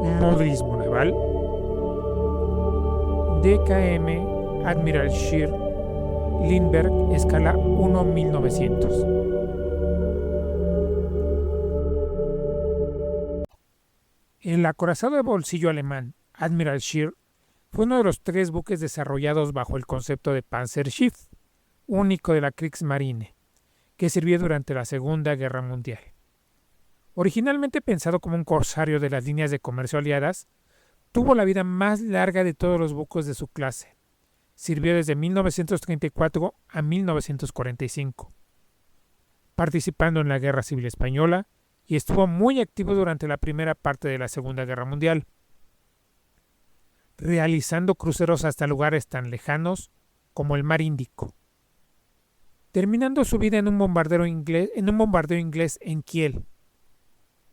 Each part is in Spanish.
Modelismo naval. DKM Admiral Scheer Lindbergh, escala 1-1900. El acorazado de bolsillo alemán Admiral Scheer fue uno de los 3 buques desarrollados bajo el concepto de Panzerschiff, único de la Kriegsmarine, que sirvió durante la Segunda Guerra Mundial. Originalmente pensado como un corsario de las líneas de comercio aliadas, tuvo la vida más larga de todos los buques de su clase. Sirvió desde 1934 a 1945, participando en la Guerra Civil Española y estuvo muy activo durante la primera parte de la Segunda Guerra Mundial, realizando cruceros hasta lugares tan lejanos como el Mar Índico, terminando su vida en un bombardeo inglés en Kiel.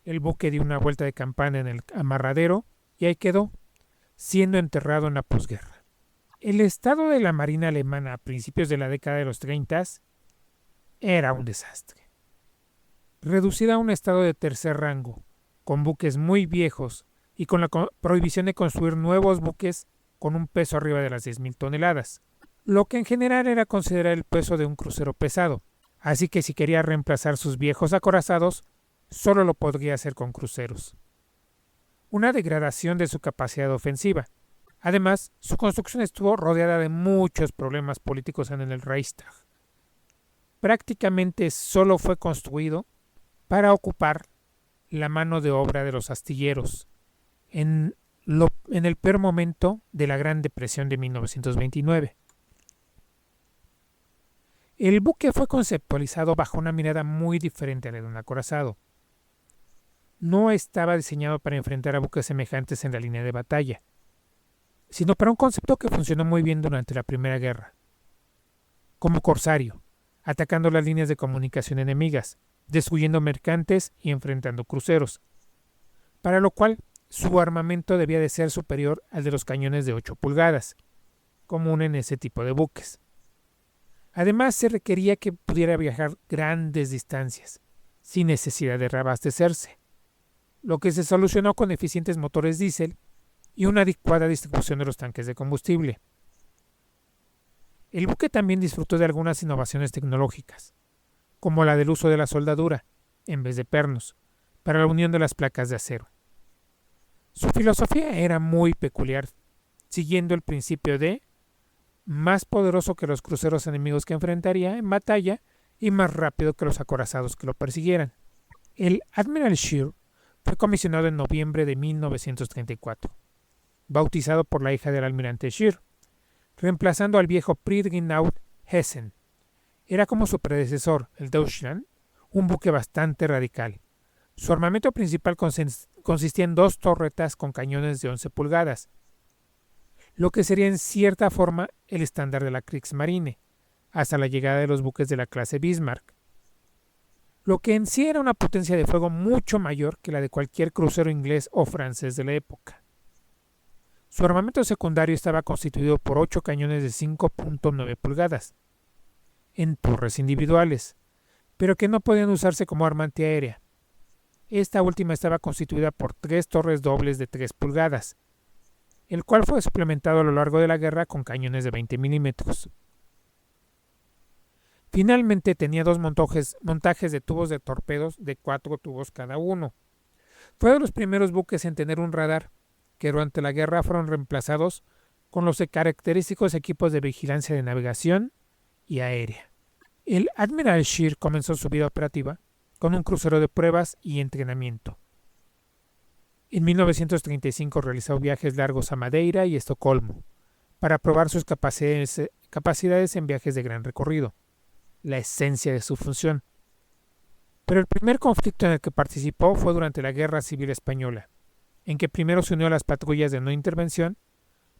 El buque dio una vuelta de campana en el amarradero y ahí quedó, siendo enterrado en la posguerra. El estado de la Marina alemana a principios de la década de los 30 era un desastre. Reducida a un estado de tercer rango, con buques muy viejos y con la prohibición de construir nuevos buques con un peso arriba de las 10.000 toneladas, lo que en general era considerar el peso de un crucero pesado, así que si quería reemplazar sus viejos acorazados, solo lo podría hacer con cruceros. Una degradación de su capacidad ofensiva. Además, su construcción estuvo rodeada de muchos problemas políticos en el Reichstag. Prácticamente solo fue construido para ocupar la mano de obra de los astilleros en el peor momento de la Gran Depresión de 1929. El buque fue conceptualizado bajo una mirada muy diferente a la de un acorazado. No estaba diseñado para enfrentar a buques semejantes en la línea de batalla, sino para un concepto que funcionó muy bien durante la Primera Guerra. Como corsario, atacando las líneas de comunicación enemigas, destruyendo mercantes y enfrentando cruceros, para lo cual su armamento debía de ser superior al de los cañones de 8 pulgadas, común en ese tipo de buques. Además, se requería que pudiera viajar grandes distancias, sin necesidad de reabastecerse, lo que se solucionó con eficientes motores diésel y una adecuada distribución de los tanques de combustible. El buque también disfrutó de algunas innovaciones tecnológicas, como la del uso de la soldadura, en vez de pernos, para la unión de las placas de acero. Su filosofía era muy peculiar, siguiendo el principio de más poderoso que los cruceros enemigos que enfrentaría en batalla y más rápido que los acorazados que lo persiguieran. El Admiral Scheer fue comisionado en noviembre de 1934, bautizado por la hija del almirante Scheer, reemplazando al viejo Friedrich Hessen. Era como su predecesor, el Deutschland, un buque bastante radical. Su armamento principal consistía en 2 torretas con cañones de 11 pulgadas, lo que sería en cierta forma el estándar de la Kriegsmarine, hasta la llegada de los buques de la clase Bismarck, lo que en sí era una potencia de fuego mucho mayor que la de cualquier crucero inglés o francés de la época. Su armamento secundario estaba constituido por 8 cañones de 5.9 pulgadas, en torres individuales, pero que no podían usarse como arma antiaérea. Esta última estaba constituida por 3 torres dobles de 3 pulgadas, el cual fue suplementado a lo largo de la guerra con cañones de 20 milímetros. Finalmente tenía 2 montajes de tubos de torpedos de 4 tubos cada uno. Fue de los primeros buques en tener un radar, que durante la guerra fueron reemplazados con los característicos equipos de vigilancia de navegación y aérea. El Admiral Scheer comenzó su vida operativa con un crucero de pruebas y entrenamiento. En 1935 realizó viajes largos a Madeira y Estocolmo para probar sus capacidades en viajes de gran recorrido, la esencia de su función. Pero el primer conflicto en el que participó fue durante la Guerra Civil Española, en que primero se unió a las patrullas de no intervención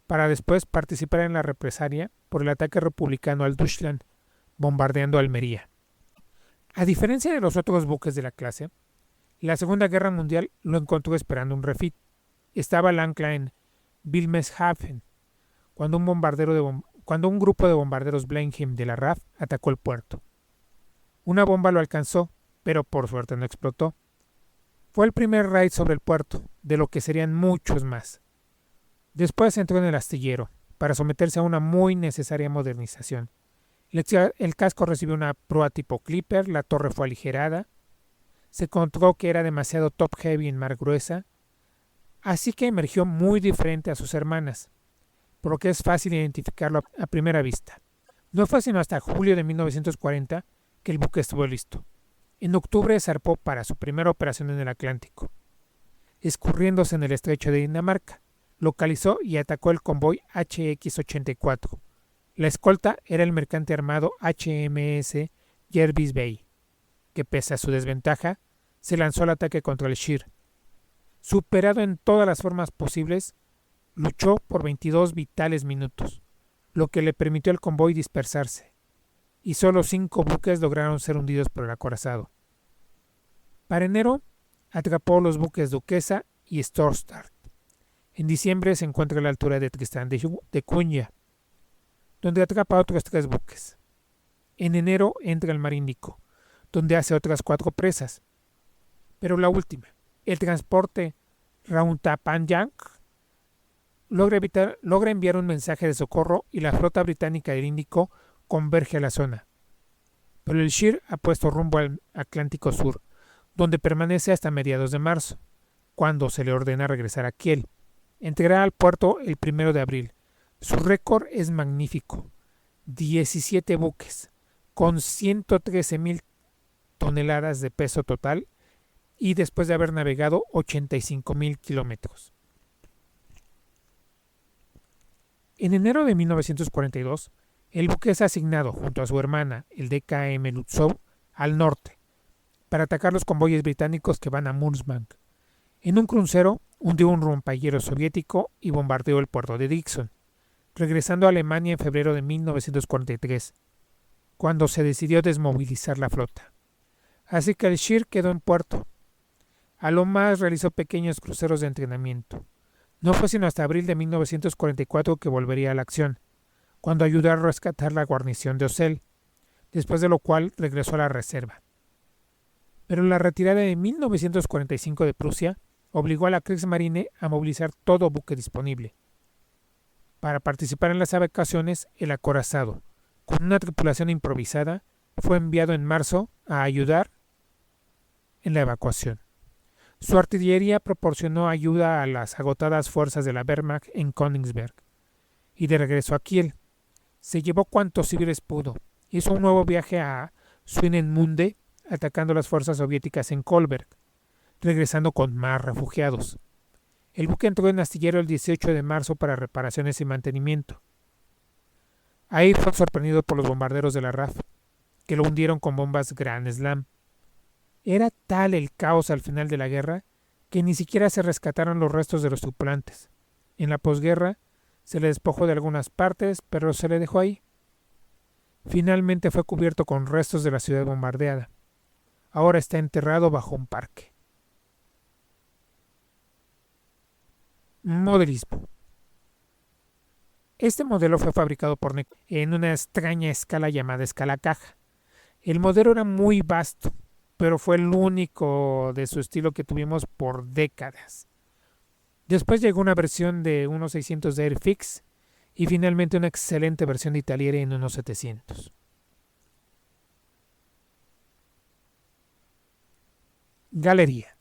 para después participar en la represalia por el ataque republicano al Deutschland, bombardeando Almería. A diferencia de los otros buques de la clase, la Segunda Guerra Mundial lo encontró esperando un refit. Estaba al ancla en Wilhelmshaven cuando un grupo de bombarderos Blenheim de la RAF atacó el puerto. Una bomba lo alcanzó, pero por suerte no explotó. Fue el primer raid sobre el puerto, de lo que serían muchos más. Después entró en el astillero, para someterse a una muy necesaria modernización. El casco recibió una proa tipo Clipper, la torre fue aligerada, se encontró que era demasiado top heavy en mar gruesa, así que emergió muy diferente a sus hermanas, por lo que es fácil identificarlo a primera vista. No fue sino hasta julio de 1940 que el buque estuvo listo. En octubre zarpó para su primera operación en el Atlántico, escurriéndose en el estrecho de Dinamarca. Localizó y atacó el convoy HX-84. La escolta era el mercante armado HMS Jervis Bay, que pese a su desventaja, se lanzó al ataque contra el Shear. Superado en todas las formas posibles, luchó por 22 vitales minutos, lo que le permitió al convoy dispersarse, y solo 5 buques lograron ser hundidos por el acorazado. Para enero, atrapó los buques Duquesa y Storstad. En diciembre se encuentra a la altura de Tristán de Cunha, donde atrapa a otros 3 buques. En enero entra al Mar Índico, donde hace otras 4 presas. Pero la última, el transporte Rauntapanjang, logra enviar un mensaje de socorro y la flota británica del Índico converge a la zona. Pero el Shear ha puesto rumbo al Atlántico Sur, donde permanece hasta mediados de marzo, cuando se le ordena regresar a Kiel. Entrará al puerto el 1 de abril. Su récord es magnífico: 17 buques, con 113.000 toneladas de peso total y después de haber navegado 85.000 kilómetros. En enero de 1942, el buque es asignado junto a su hermana, el DKM Lutzow, al norte, para atacar los convoyes británicos que van a Murmansk. En un crucero hundió un rompahielos soviético y bombardeó el puerto de Dixon, regresando a Alemania en febrero de 1943, cuando se decidió desmovilizar la flota. Así que el Shear quedó en puerto. A lo más realizó pequeños cruceros de entrenamiento. No fue sino hasta abril de 1944 que volvería a la acción, cuando ayudó a rescatar la guarnición de Ocel, después de lo cual regresó a la reserva. Pero la retirada de 1945 de Prusia obligó a la Kriegsmarine a movilizar todo buque disponible. Para participar en las evacuaciones, el acorazado, con una tripulación improvisada, fue enviado en marzo a ayudar en la evacuación. Su artillería proporcionó ayuda a las agotadas fuerzas de la Wehrmacht en Königsberg, y de regreso a Kiel, se llevó cuantos civiles pudo. Hizo un nuevo viaje a Swinemünde, atacando las fuerzas soviéticas en Kolberg, regresando con más refugiados. El buque entró en astillero el 18 de marzo para reparaciones y mantenimiento. Ahí fue sorprendido por los bombarderos de la RAF, que lo hundieron con bombas Grand Slam. Era tal el caos al final de la guerra que ni siquiera se rescataron los restos de los tripulantes. En la posguerra se le despojó de algunas partes, pero se le dejó ahí. Finalmente fue cubierto con restos de la ciudad bombardeada. Ahora está enterrado bajo un parque. Modelismo. Este modelo fue fabricado por Necco en una extraña escala llamada escala caja. El modelo era muy vasto, pero fue el único de su estilo que tuvimos por décadas. Después llegó una versión de 1600 de Airfix y finalmente una excelente versión de Italiere en 1700. Galería.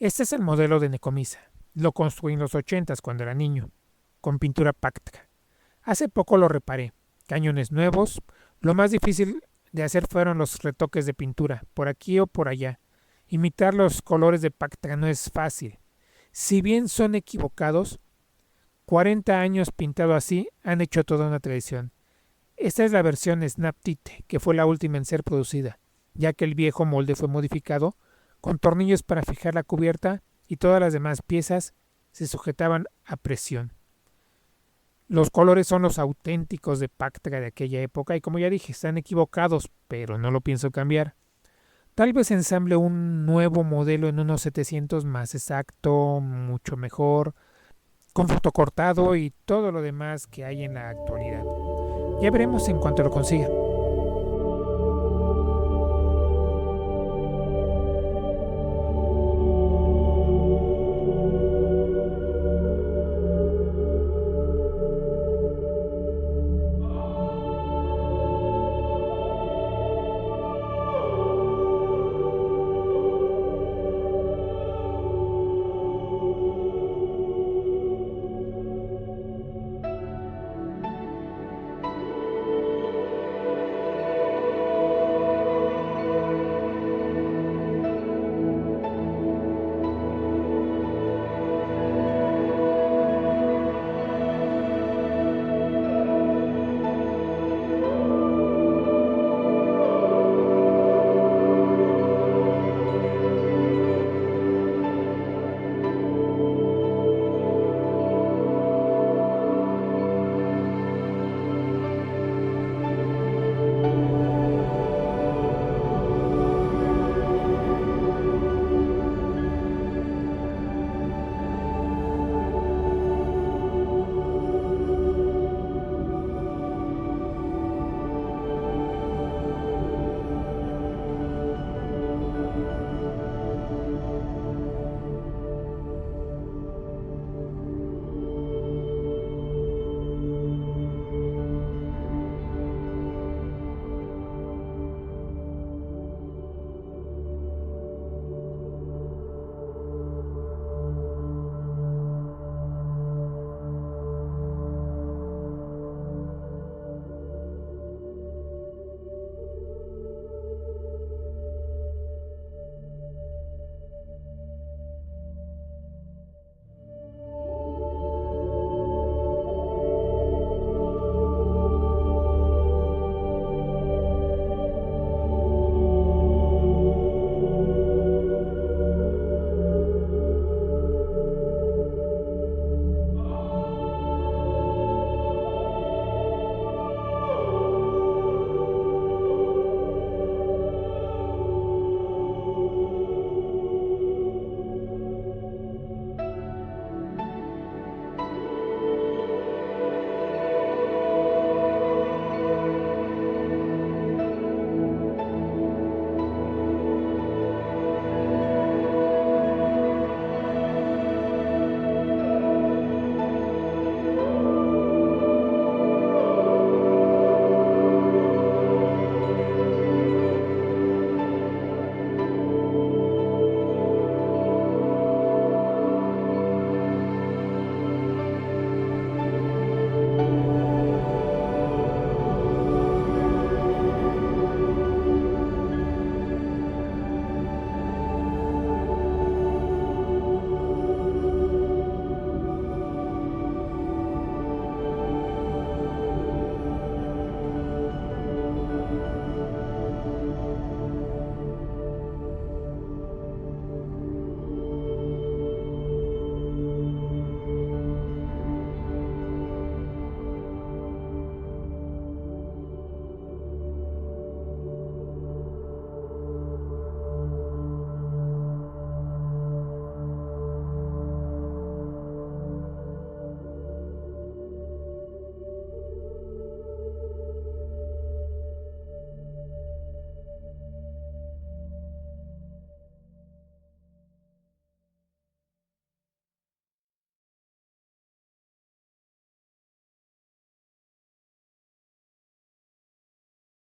Este es el modelo de Necomisa. Lo construí en los 80 cuando era niño, con pintura Pactra. Hace poco lo reparé. Cañones nuevos. Lo más difícil de hacer fueron los retoques de pintura, por aquí o por allá. Imitar los colores de Pactra no es fácil. Si bien son equivocados, 40 años pintado así han hecho toda una tradición. Esta es la versión Snap Tite, que fue la última en ser producida, ya que el viejo molde fue modificado con tornillos para fijar la cubierta y todas las demás piezas se sujetaban a presión. Los colores son los auténticos de Pactra de aquella época y, como ya dije, están equivocados, pero no lo pienso cambiar. Tal vez ensamble un nuevo modelo en unos 700 más exacto, mucho mejor, con fotocortado y todo lo demás que hay en la actualidad. Ya veremos en cuanto lo consiga.